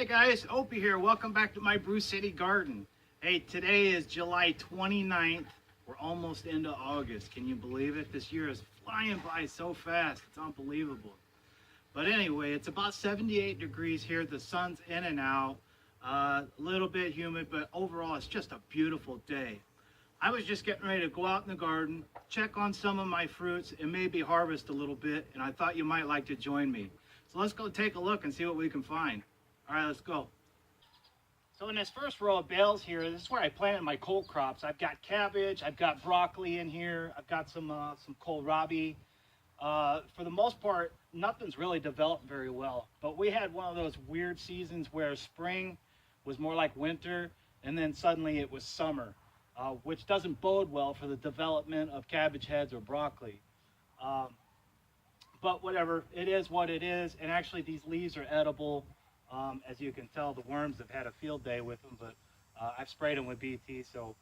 Hi guys, Opie here. Welcome back to my Brew City Garden. Hey, today is July 29th. We're almost into August. Can you believe it? This year is flying by so fast. It's unbelievable. But anyway, it's about 78 degrees here. The sun's in and out. A little bit humid, but overall it's just a beautiful day. I was just getting ready to go out in the garden, check on some of my fruits, and maybe harvest a little bit, and I thought you might like to join me. So let's go take a look and see what we can find. All right, let's go. So in this first row of bales here, this is where I planted my cold crops. I've got cabbage, I've got broccoli in here, I've got some kohlrabi. For the most part, nothing's really developed very well. But we had one of those weird seasons where spring was more like winter, and then suddenly it was summer, which doesn't bode well for the development of cabbage heads or broccoli. But whatever, it is what it is. And actually, these leaves are edible. As you can tell, the worms have had a field day with them, but I've sprayed them with BT, so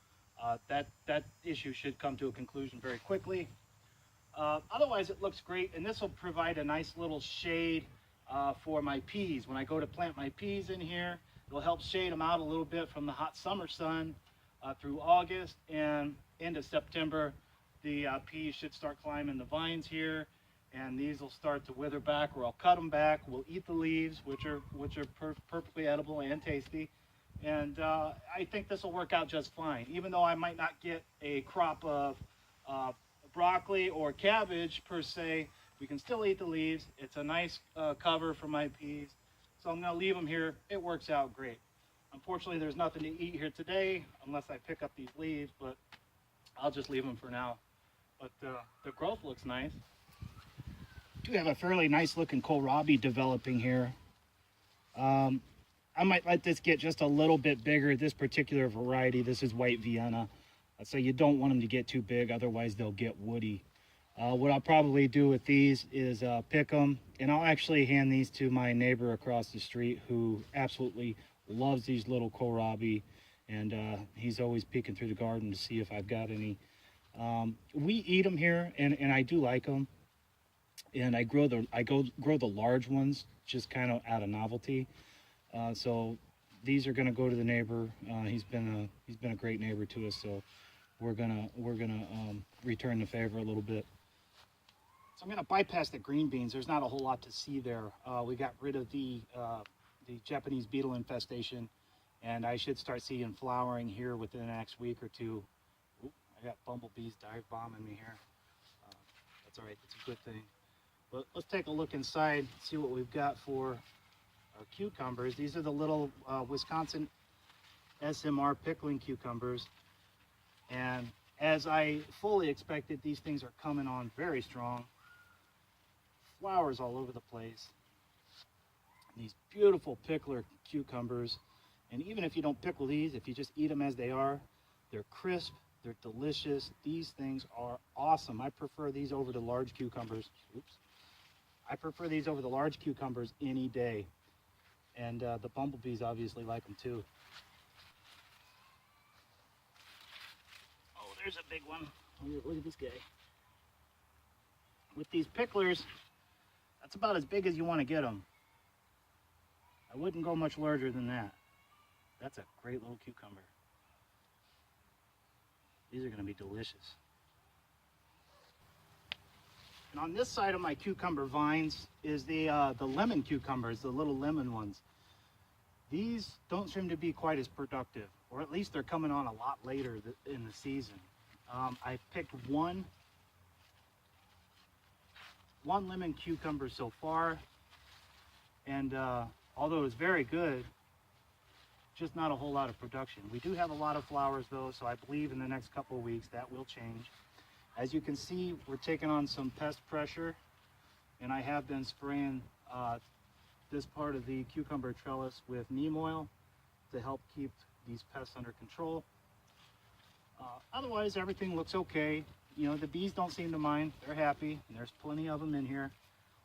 that issue should come to a conclusion very quickly. Otherwise, it looks great, and this will provide a nice little shade for my peas. When I go to plant my peas in here, it'll help shade them out a little bit from the hot summer sun through August, and into September, the peas should start climbing the vines here. And these will start to wither back, or I'll cut them back. We'll eat the leaves, which are perfectly edible and tasty. And I think this will work out just fine. Even though I might not get a crop of broccoli or cabbage per se, we can still eat the leaves. It's a nice cover for my peas. So I'm going to leave them here. It works out great. Unfortunately, there's nothing to eat here today unless I pick up these leaves, but I'll just leave them for now. But the growth looks nice. Do have a fairly nice looking kohlrabi developing here. I might let this get just a little bit bigger. This particular variety, this is white Vienna, so you don't want them to get too big, otherwise they'll get woody. What I'll probably do with these is pick them, and I'll actually hand these to my neighbor across the street who absolutely loves these little kohlrabi, and he's always peeking through the garden to see if I've got any. We eat them here, and I do like them. And I grow the large ones just kind of out of novelty. So these are going to go to the neighbor. He's been a great neighbor to us, so we're gonna return the favor a little bit. So I'm gonna bypass the green beans. There's not a whole lot to see there. We got rid of the Japanese beetle infestation, and I should start seeing flowering here within the next week or two. Oop, I got bumblebees dive bombing me here. That's all right. That's a good thing. But let's take a look inside, see what we've got for our cucumbers. These are the little Wisconsin SMR pickling cucumbers. And as I fully expected, these things are coming on very strong. Flowers all over the place. These beautiful pickler cucumbers. And even if you don't pickle these, if you just eat them as they are, they're crisp, they're delicious. These things are awesome. I prefer these over the large cucumbers. Oops. I prefer these over the large cucumbers any day. And the bumblebees obviously like them too. Oh, there's a big one. Look at this guy. With these picklers, that's about as big as you want to get them. I wouldn't go much larger than that. That's a great little cucumber. These are going to be delicious. And on this side of my cucumber vines is the lemon cucumbers, the little lemon ones. These don't seem to be quite as productive, or at least they're coming on a lot later in the season. I picked one lemon cucumber so far, and although it's very good, just not a whole lot of production. We do have a lot of flowers though, so I believe in the next couple of weeks that will change. As you can see, we're taking on some pest pressure, and I have been spraying this part of the cucumber trellis with neem oil to help keep these pests under control. Otherwise, everything looks okay. You know, the bees don't seem to mind. They're happy, and there's plenty of them in here.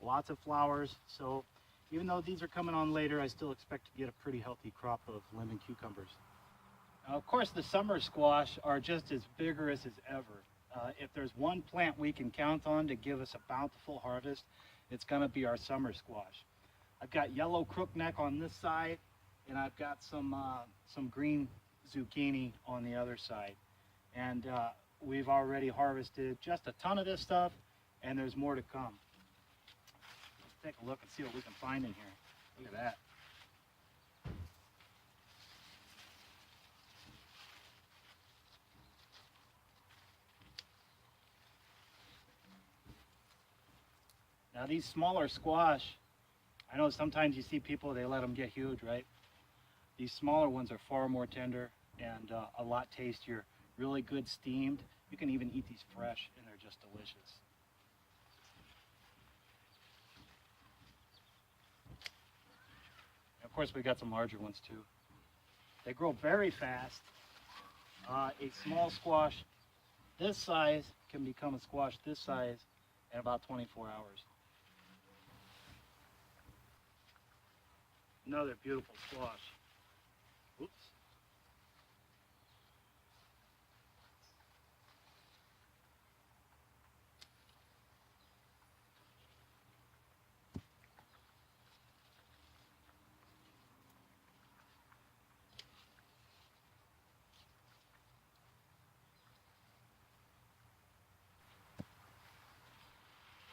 Lots of flowers, so even though these are coming on later, I still expect to get a pretty healthy crop of lemon cucumbers. Now, of course, the summer squash are just as vigorous as ever. If there's one plant we can count on to give us a bountiful harvest, it's going to be our summer squash. I've got yellow crookneck on this side, and I've got some green zucchini on the other side. And we've already harvested just a ton of this stuff, and there's more to come. Let's take a look and see what we can find in here. Look at that. Now these smaller squash, I know sometimes you see people, they let them get huge, right? These smaller ones are far more tender and a lot tastier, really good steamed. You can even eat these fresh and they're just delicious. And of course we got some larger ones too. They grow very fast. A small squash this size can become a squash this size in about 24 hours. Another beautiful squash. Oops.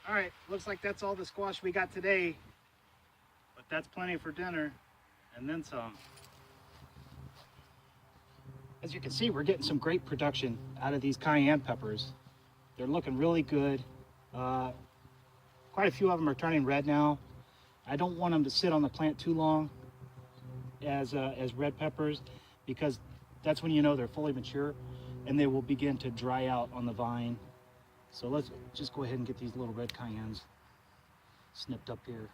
All right, looks like that's all the squash we got today, but that's plenty for dinner and then some. As you can see, we're getting some great production out of these cayenne peppers. They're looking really good. Quite a few of them are turning red now. I don't want them to sit on the plant too long as red peppers, because that's when you know they're fully mature and they will begin to dry out on the vine. So let's just go ahead and get these little red cayennes snipped up here.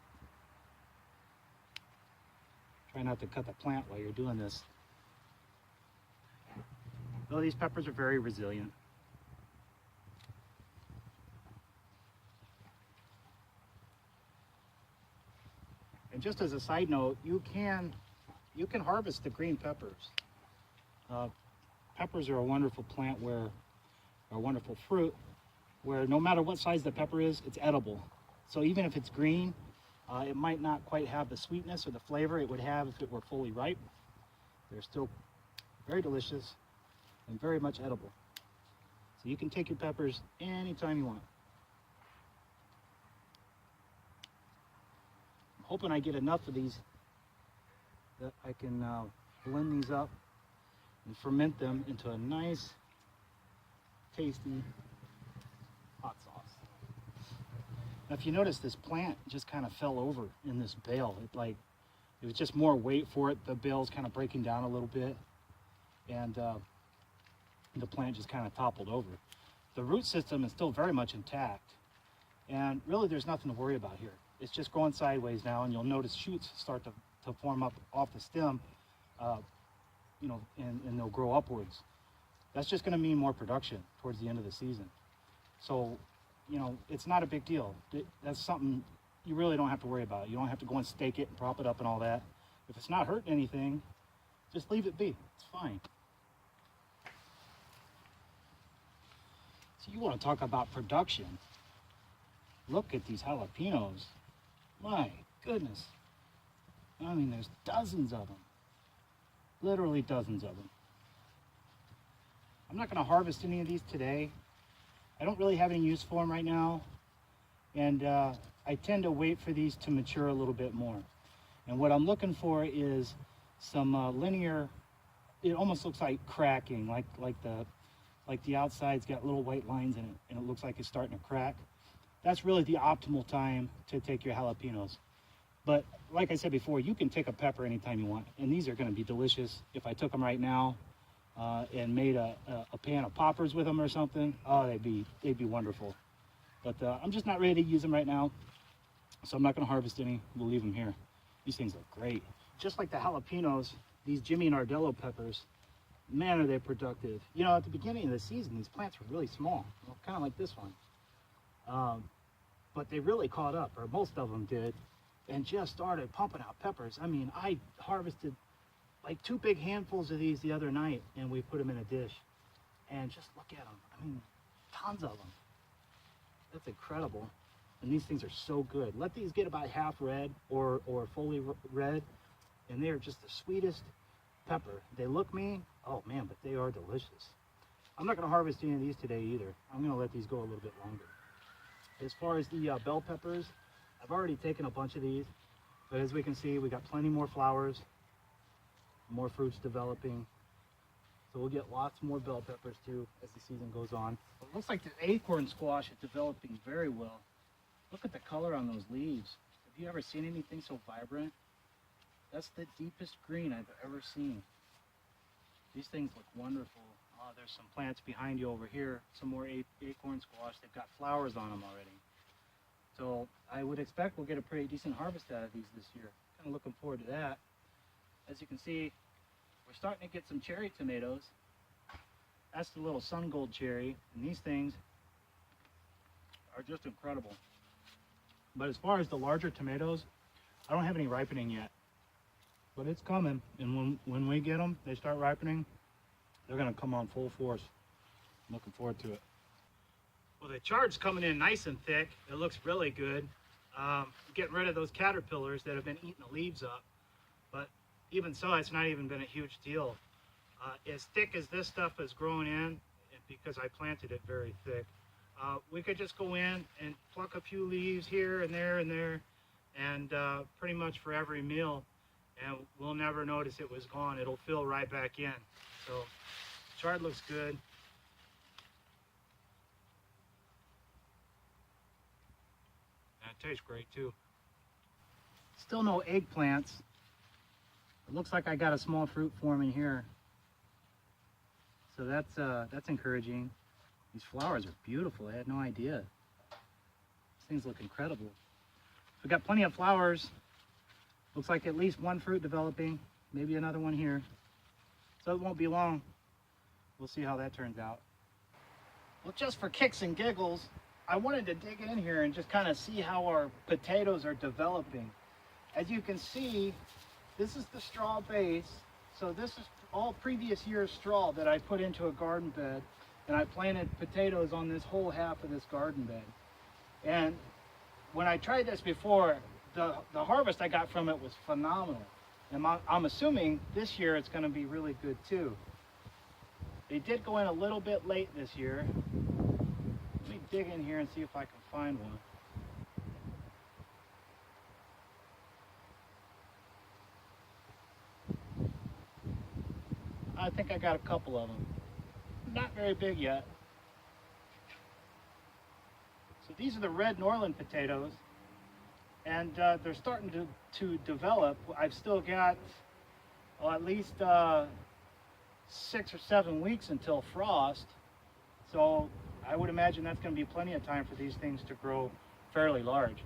Try not to cut the plant while you're doing this. Though these peppers are very resilient. And just as a side note, you can harvest the green peppers. Peppers are a wonderful plant or a wonderful fruit where no matter what size the pepper is, it's edible. So even if it's green, it might not quite have the sweetness or the flavor it would have if it were fully ripe. They're still very delicious and very much edible. So you can take your peppers anytime you want. I'm hoping I get enough of these that I can blend these up and ferment them into a nice, tasty hot sauce. Now, if you notice, this plant just kind of fell over in this bale. It was just more weight for it. The bale's kind of breaking down a little bit, and the plant just kind of toppled over. The root system is still very much intact, and really there's nothing to worry about here. It's just growing sideways now, and you'll notice shoots start to form up off the stem, and they'll grow upwards. That's just going to mean more production towards the end of the season. So, it's not a big deal. That's something you really don't have to worry about. You don't have to go and stake it and prop it up and all that. If it's not hurting anything, just leave it be. It's fine. So you want to talk about production. Look at these jalapenos. My goodness. I mean, there's dozens of them. Literally dozens of them. I'm not going to harvest any of these today. I don't really have any use for them right now. And I tend to wait for these to mature a little bit more. And what I'm looking for is some linear, it almost looks like cracking, like the outside's got little white lines in it and it looks like it's starting to crack. That's really the optimal time to take your jalapenos. But like I said before, you can take a pepper anytime you want, and these are going to be delicious. If I took them right now and made a pan of poppers with them or something, oh, they'd be wonderful. But I'm just not ready to use them right now, so I'm not going to harvest any. We'll leave them here. These things look great. Just like the jalapenos, these Jimmy and Ardello peppers, man, are they productive. At the beginning of the season, these plants were really small, kind of like this one. But they really caught up, or most of them did, and just started pumping out peppers. I mean, I harvested like 2 big handfuls of these the other night, and we put them in a dish. And just look at them. I mean, tons of them. That's incredible. And these things are so good. Let these get about half red or fully red, and they are just the sweetest pepper. They look mean, oh man, but they are delicious. I'm not going to harvest any of these today either. I'm going to let these go a little bit longer. As far as the bell peppers, I've already taken a bunch of these, but as we can see, we got plenty more flowers, more fruits developing. So we'll get lots more bell peppers too as the season goes on. It looks like the acorn squash is developing very well. Look at the color on those leaves. Have you ever seen anything so vibrant? That's the deepest green I've ever seen. These things look wonderful. There's some plants behind you over here, some more acorn squash. They've got flowers on them already. So I would expect we'll get a pretty decent harvest out of these this year. Kind of looking forward to that. As you can see, we're starting to get some cherry tomatoes. That's the little sun gold cherry, and these things are just incredible. But as far as the larger tomatoes, I don't have any ripening yet. But it's coming, and when we get them, they start ripening, they're going to come on full force. I'm looking forward to it. Well, the chard's coming in nice and thick. It looks really good. Getting rid of those caterpillars that have been eating the leaves up. But even so, it's not even been a huge deal. As thick as this stuff is growing in, because I planted it very thick, we could just go in and pluck a few leaves here and there, and pretty much for every meal, and we'll never notice it was gone. It'll fill right back in. So chard looks good. And it tastes great too. Still no eggplants. It looks like I got a small fruit forming here. So that's encouraging. These flowers are beautiful. I had no idea. These things look incredible. We've got plenty of flowers. Looks like at least one fruit developing, maybe another one here. So it won't be long. We'll see how that turns out. Well, just for kicks and giggles, I wanted to dig in here and just kind of see how our potatoes are developing. As you can see, this is the straw base. So this is all previous year's straw that I put into a garden bed, and I planted potatoes on this whole half of this garden bed. And when I tried this before, the harvest I got from it was phenomenal. And I'm assuming this year it's going to be really good too. They did go in a little bit late this year. Let me dig in here and see if I can find one. I think I got a couple of them. Not very big yet. So these are the red Norland potatoes, and they're starting to develop. I've still got at least 6 or 7 weeks until frost, so I would imagine that's going to be plenty of time for these things to grow fairly large.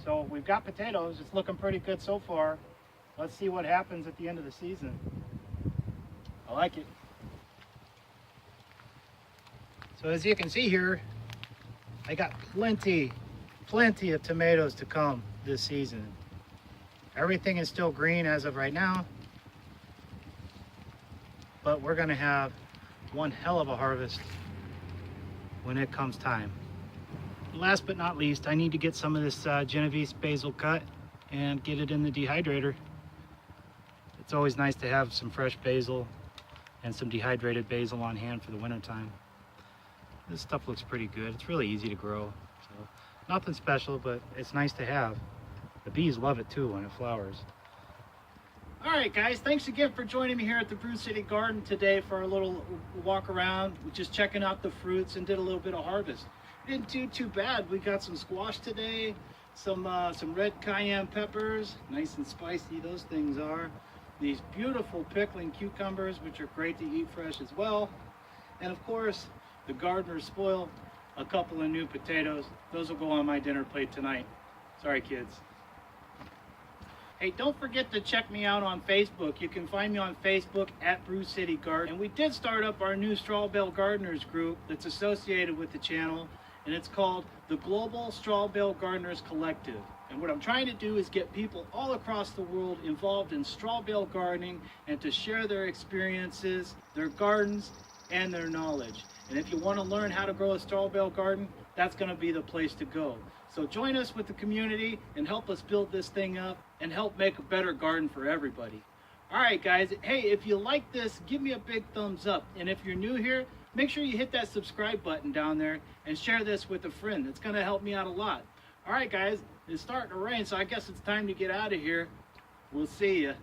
So we've got potatoes. It's looking pretty good so far. Let's see what happens at the end of the season. I like it. So as you can see here, I got plenty of tomatoes to come this season. Everything is still green as of right now, but we're gonna have one hell of a harvest when it comes time. Last but not least, I need to get some of this Genovese basil cut and get it in the dehydrator. It's always nice to have some fresh basil and some dehydrated basil on hand for the winter time. This stuff looks pretty good. It's really easy to grow. So nothing special, but it's nice to have. The bees love it too when it flowers. All right, guys, thanks again for joining me here at the Brew City Garden today for our little walk around. We're just checking out the fruits and did a little bit of harvest. Didn't do too bad. We got some squash today, some red cayenne peppers, nice and spicy those things are. These beautiful pickling cucumbers, which are great to eat fresh as well. And of course, the gardener's spoil, a couple of new potatoes. Those will go on my dinner plate tonight. Sorry, kids. Hey, don't forget to check me out on Facebook. You can find me on Facebook at Brew City Garden. And we did start up our new Straw Bale Gardeners group that's associated with the channel, and it's called the Global Straw Bale Gardeners Collective. And what I'm trying to do is get people all across the world involved in straw bale gardening and to share their experiences, their gardens, and their knowledge. And if you want to learn how to grow a straw bale garden, that's going to be the place to go. So join us with the community and help us build this thing up and help make a better garden for everybody. All right, guys. Hey, if you like this, give me a big thumbs up. And if you're new here, make sure you hit that subscribe button down there and share this with a friend. It's going to help me out a lot. All right, guys. It's starting to rain, so I guess it's time to get out of here. We'll see you.